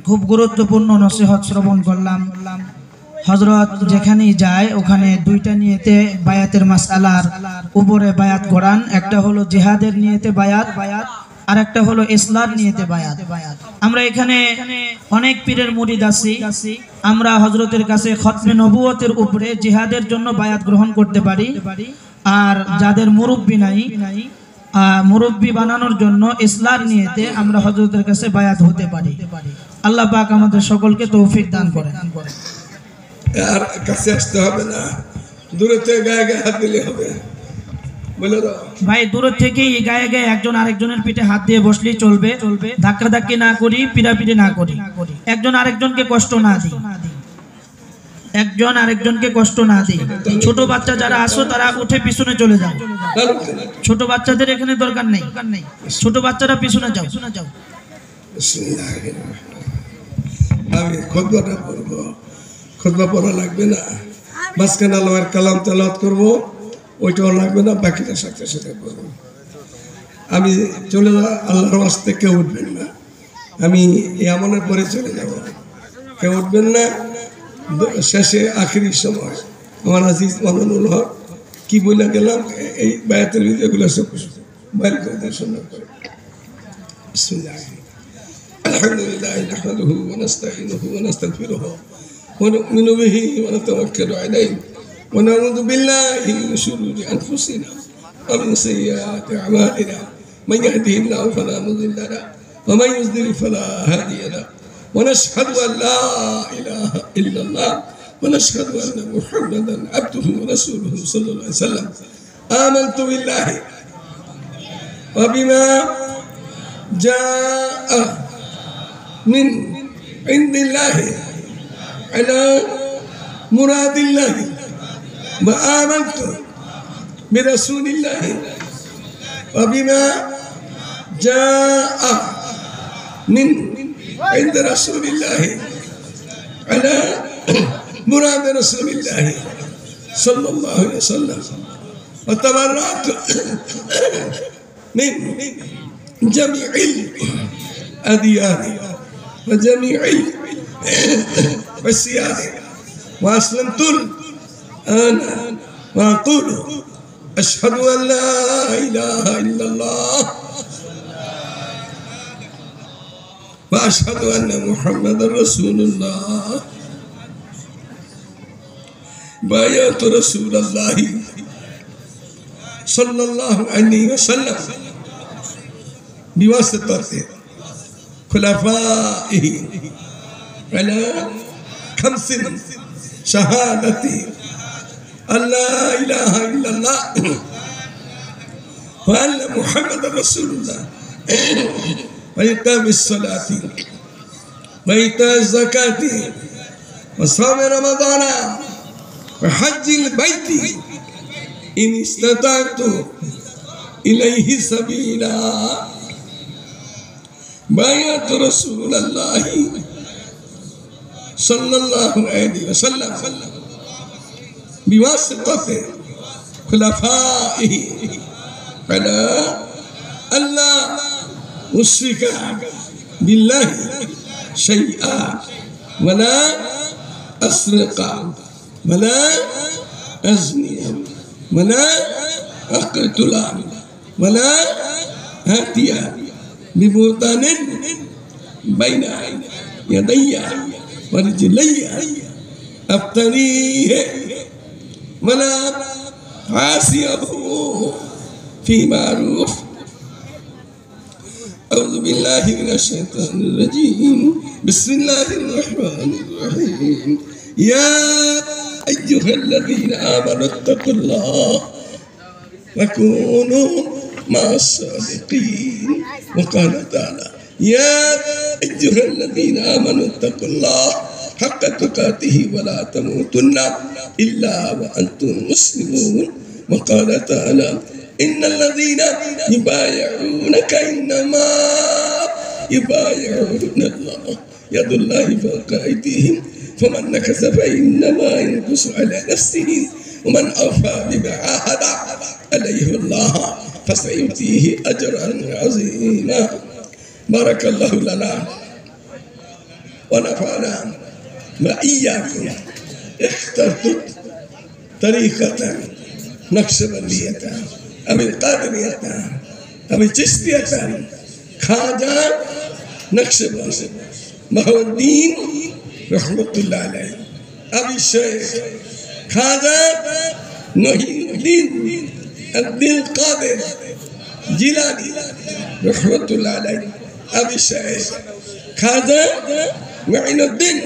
খুব গুরুত্বপূর্ণ নসিহত শ্রবণ করলাম। হযরত যেখানেই যায় ওখানে দুইটা নিয়তে বায়াতের মাসআলার উপরে বায়াত করান। একটা হলো জিহাদের নিয়তে বায়াত, আর একটা হলো ইসলার নিয়তে বায়াত। আমরা এখানে অনেক পীরের মুরিদ আছি, আমরা হযরতের কাছে খতমে নবুয়তের উপরে জিহাদের জন্য বায়াত গ্রহণ করতে পারি। আর যাদের মুরব্বি নাই, মুরব্বি বানানোর জন্য ইসলার নিয়তে আমরা হযরতের কাছে বায়াত হতে পারি। আল্লাহ পাক আমাদের সকলকে তৌফিক দান করেন। আর কাছে আসতে হবে না, দূরে থেকে গায়ে গায়ে হাত দিলে হবে। বলে দাও ভাই, দূর থেকেই গায়ে গায়ে একজন আরেকজনের পিঠে হাত দিয়ে বসলেই চলবে। ধাক্কা ধাক্কি না করি, পিড়াপিড়ি না করি, একজন আরেকজনকে কষ্ট না দিই, একজন আরেকজনকে কষ্ট না দিই। ছোট বাচ্চা যারা আসো তারা উঠে পিছনে চলে যাও। ছোট বাচ্চাদের এখানে দরকার নেই, ছোট বাচ্চারা পিছনে যাও। আমি খুতবাটা পড়বো, খুতবা পড়া লাগবে না, মাঝখানে আল্লাহর কালাম তেলাওয়াত করবো, ওইটাও লাগবে না, বাকিটা সাথে সাথে করবো। আমি চলে যা, আল্লাহর ওয়াস্তে কেউ উঠবেন না, আমি এমনের পরে চলে যাব, কেউ উঠবেন না। শেষে আখেরি সময় আমার আজিজ মামুনুল হক কি বলে গেলাম, এই বায়াতের ভিডিওগুলো সব বাইর করে দেয় সুন্দর করে। বিসমিল্লাহ। আলহামদুলিল্লাহ নাহমাদুহু ওয়া নাস্তাঈনুহু ওয়া নাস্তাগফিরুহু ওয়া নু'মিনু বিহি ওয়া নাতাওয়াক্কালু আলাইহি ওয়া নাউযু বিল্লাহি মিন শুরুরি আনফুসিনা ওয়া মিন sayyi'ati a'malina man yahdihillahu fala mudilla lahu wa man yudlil fala hadiya lahu wa nashhadu an la ilaha illa Allah wa nashhadu anna Muhammadan abduhu wa rasuluhu sallallahu alaihi wasallam. Amantu billahi wa bima jaa'a من عند الله على مراد الله وآمنت برسول الله وبما جاء من عند رسول الله على مراد رسول الله صلى الله عليه وسلم وتبرأت من جميع الأديان وجميع السياد وأسلمت أنا وأقول أشهد أن لا إله إلا الله وأشهد أن محمدا رسول الله بايعت رسول الله صلى الله عليه وسلم بواسطته خلفائه على خمس شهادة أن لا إله إلا الله وأن محمد رسول الله وإقام الصلاة وإيتاء الزكاة وصوم رمضان وحج البيت إن استطعت إليه سبيلا. بايعت رسول الله صلى الله عليه وسلم بواسطة خلفائه على ألا أشرك بالله شيئا ولا أسرق ولا أزني ولا أقتل ولا آتي ببهتان بين يدي ورجلي أفتريه ولا عاصيه في معروف. أعوذ بالله من الشيطان الرجيم. بسم الله الرحمن الرحيم. يا أيها الذين آمنوا اتقوا الله وكونوا مع الصادقين. وقال تعالى يا أيها الذين آمنوا اتقوا الله حق تقاته ولا تموتن إلا وأنتم مسلمون. وقال تعالى إن الذين يبايعونك إنما يبايعون الله يد الله فوق أيديهم فمن نكث فإنما ينكث على نفسه ومن أوفى بما عاهد عليه الله فسيؤتيه أجرا عظيما. بارك الله لنا ونفعنا وإياكم اخترتم طريقة نقشبندية أم القادرية أم الچشتية خواجہ نقشبند محو الدین رحمت اللہ علیہ ابھی شیخ خواجہ محی الدین عبد القادر جیلانی رحمت اللہ علیہ ابھی شیخ خواجہ معین الدین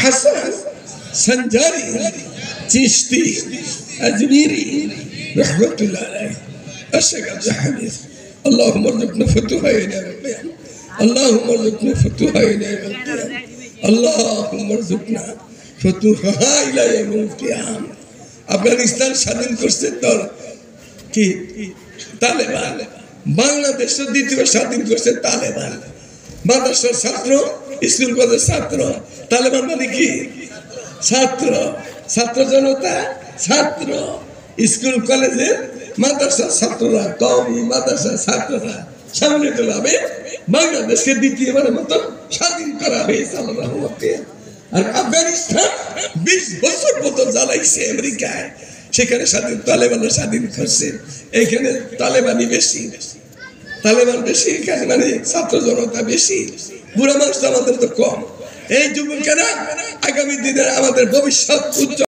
حسن سنجاری چشتی اجمیری رحمت اللہ علیہ الشیخ عبد الحمید اللهم ارزقنا فتوحا الى القيام اللهم ارزقنا فتوحا الى القيام اللهم ارزقنا فتوحا الى يوم القيام Afghanistan স্বাধীন করছে দল কি তালেবান বাংলাদেশের দ্বিতীয় স্বাধীন করছে তালেবান মাদ্রাসার ছাত্র স্কুল কলেজের ছাত্র তালেবান মানে কি ছাত্র ছাত্র জনতা ছাত্র স্কুল কলেজের মাদ্রাসা ছাত্ররা কওমি মাদ্রাসা ছাত্ররা সম্মিলিতভাবে বাংলাদেশকে দ্বিতীয়বারের মতো স্বাধীন করা হয়েছে আল্লাহর রহমতে। আর আফগানিস্তান 20 বছর মতো জ্বালাইছে আমেরিকায়, সেখানে স্বাধীন তালেবানরা স্বাধীন করছে। এইখানে তালেবানি বেশি, তালেবান বেশি, এখানে মানে ছাত্র জনতা বেশি, বুড়া মানুষ আমাদের তো কম। এই যুবকেরা আগামী দিনে আমাদের ভবিষ্যৎ উজ্জ্বল